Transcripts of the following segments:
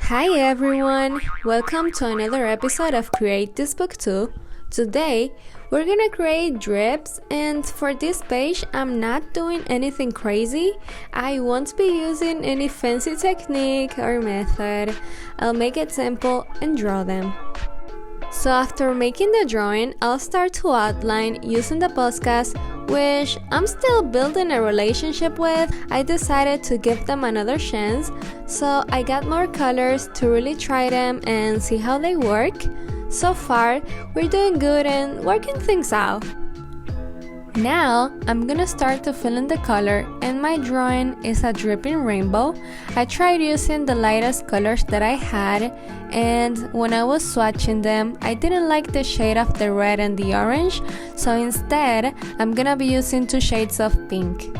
Hi everyone! Welcome to another episode of Create This Book Too. Today, we're gonna create drips, and for this page, I'm not doing anything crazy. I won't be using any fancy technique or method. I'll make it simple and draw them. So after making the drawing, I'll start to outline using the podcast, which I'm still building a relationship with. I decided to give them another chance, so I got more colors to really try them and see how they work. So far, we're doing good and working things out. Now, I'm gonna start to fill in the color, and my drawing is a dripping rainbow. I tried using the lightest colors that I had, and when I was swatching them, I didn't like the shade of the red and the orange, so instead, I'm gonna be using 2 shades of pink.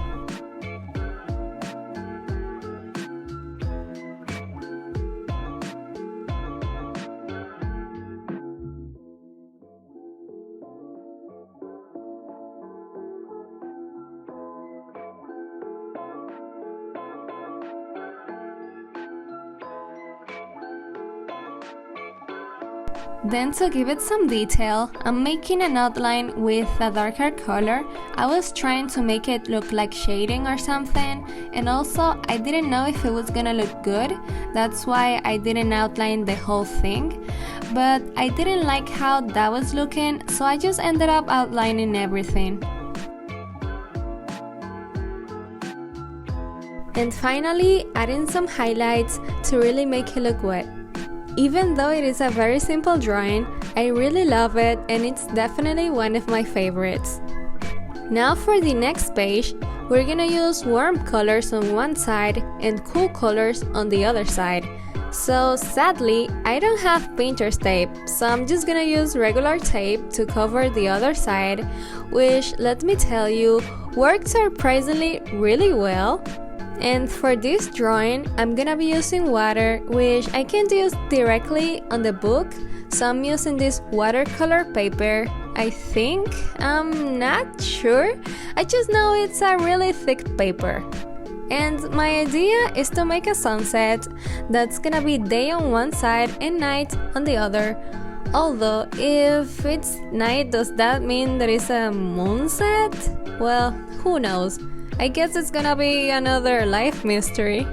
Then to give it some detail, I'm making an outline with a darker color. I was trying to make it look like shading or something, and also I didn't know if it was gonna look good. That's why I didn't outline the whole thing, but I didn't like how that was looking, so I just ended up outlining everything. And finally, adding some highlights to really make it look wet. Even though it is a very simple drawing, I really love it and it's definitely one of my favorites. Now for the next page, we're gonna use warm colors on one side and cool colors on the other side. So sadly, I don't have painter's tape, so I'm just gonna use regular tape to cover the other side, which, let me tell you, worked surprisingly really well. And for this drawing, I'm gonna be using water, which I can't use directly on the book, so I'm using this watercolor paper. I think, I'm not sure, I just know it's a really thick paper. And my idea is to make a sunset that's gonna be day on one side and night on the other. Although, if it's night, does that mean there is a moonset? Well, who knows? I guess it's gonna be another life mystery.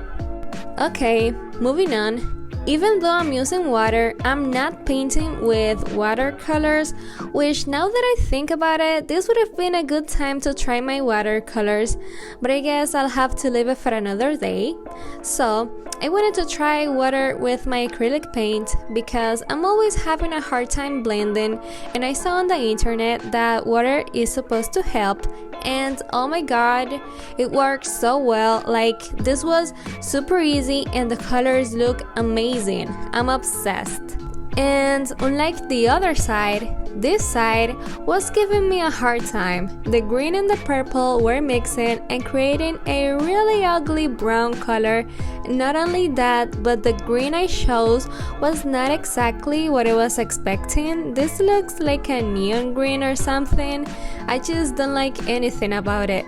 Okay, moving on. Even though I'm using water, I'm not painting with watercolors, which now that I think about it, this would have been a good time to try my watercolors, but I guess I'll have to leave it for another day. So, I wanted to try water with my acrylic paint because I'm always having a hard time blending, and I saw on the internet that water is supposed to help, and oh my god, it works so well. Like, this was super easy and the colors look amazing. I'm obsessed. And unlike the other side, this side was giving me a hard time. The green and the purple were mixing and creating a really ugly brown color. Not only that, but the green I chose was not exactly what I was expecting. This looks like a neon green or something. I just don't like anything about it.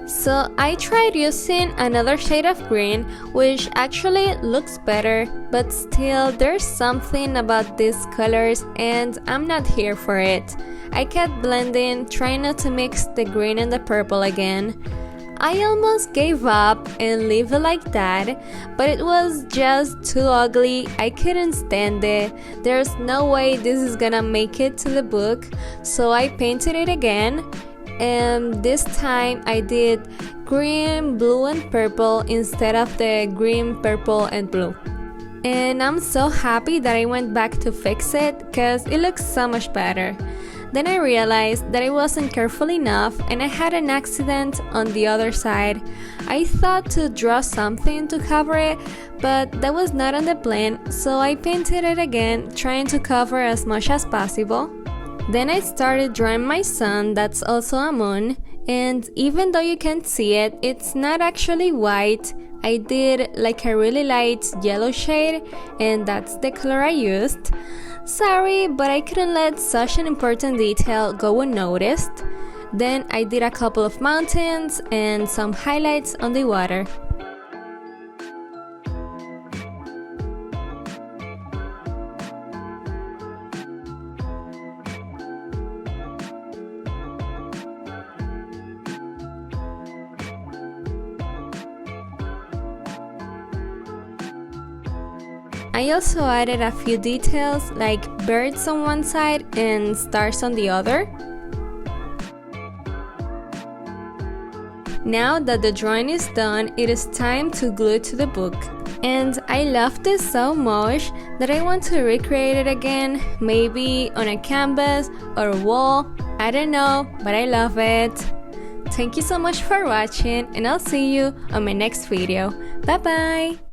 So I tried using another shade of green, which actually looks better, but still there's something about these colors and I'm not here for it. I kept blending, trying not to mix the green and the purple again. I almost gave up and leave it like that, but it was just too ugly. I couldn't stand it. There's no way this is gonna make it to the book, so I painted it again. And this time I did green, blue and purple instead of the green, purple and blue. And I'm so happy that I went back to fix it because it looks so much better. Then I realized that I wasn't careful enough and I had an accident on the other side. I thought to draw something to cover it, but that was not on the plan, so I painted it again, trying to cover as much as possible. Then I started drawing my sun, that's also a moon, and even though you can't see it, it's not actually white. I did like a really light yellow shade, and that's the color I used. Sorry, but I couldn't let such an important detail go unnoticed. Then I did a couple of mountains and some highlights on the water. I also added a few details like birds on one side and stars on the other. Now that the drawing is done, it is time to glue it to the book. And I love this so much that I want to recreate it again, maybe on a canvas or a wall. I don't know, but I love it. Thank you so much for watching, and I'll see you on my next video. Bye bye!